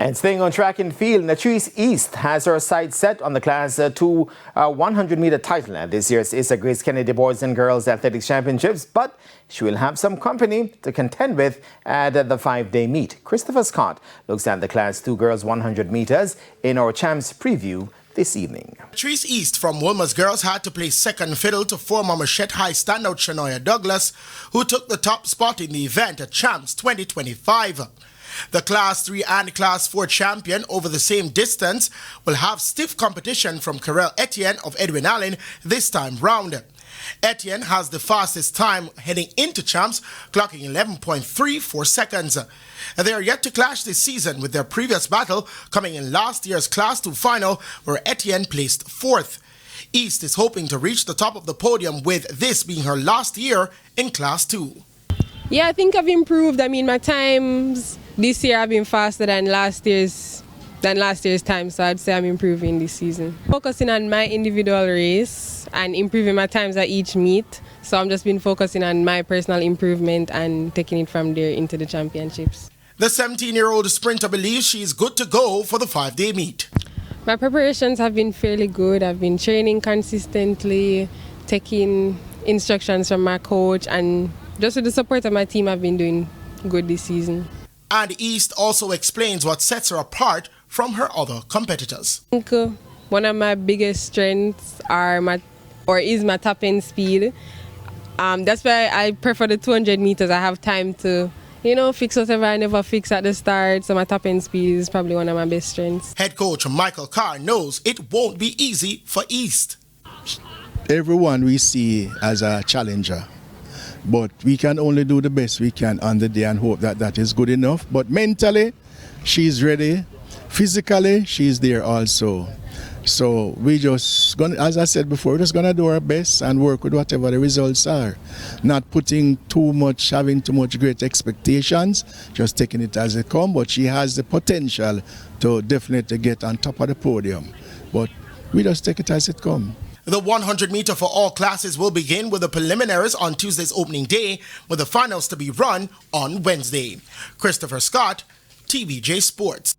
And staying on track and field, Natrece East has her sights set on the Class 2 100-meter title at this year's Issa Grace Kennedy Boys and Girls Athletics Championships, but she will have some company to contend with at the 5-day meet. Christopher Scott looks at the Class 2 Girls 100 meters in our Champs preview this evening. Natrece East from Wilma's Girls had to play second fiddle to former Machette High standout Shanoya Douglas, who took the top spot in the event at Champs 2025. The Class 3 and Class 4 champion over the same distance will have stiff competition from Karel Etienne of Edwin Allen this time round. Etienne has the fastest time heading into Champs, clocking 11.34 seconds. They are yet to clash this season, with their previous battle coming in last year's Class 2 final, where Etienne placed fourth. East is hoping to reach the top of the podium, with this being her last year in Class 2. Yeah, I think I've improved. I mean, my times this year have been faster than last year's time, so I'd say I'm improving this season. Focusing on my individual race and improving my times at each meet, so I'm just been focusing on my personal improvement and taking it from there into the championships. The 17-year-old sprinter believes she is good to go for the 5-day meet. My preparations have been fairly good. I've been training consistently, taking instructions from my coach, and just with the support of my team, I've been doing good this season. And East also explains what sets her apart from her other competitors. I think one of my biggest strengths is my top end speed. That's why I prefer the 200 meters. I have time to, fix whatever I never fix at the start. So my top end speed is probably one of my best strengths. Head coach Michael Carr knows it won't be easy for East. Everyone we see as a challenger, but we can only do the best we can on the day and hope that that is good enough. But mentally, she's ready. Physically, she's there also. So we just gonna, as I said before, we're just gonna do our best and work with whatever the results are. Not putting having too much great expectations, just taking it as it comes. But she has the potential to definitely get on top of the podium. But we just take it as it comes. The 100 meter for all classes will begin with the preliminaries on Tuesday's opening day, with the finals to be run on Wednesday. Christopher Scott, TVJ Sports.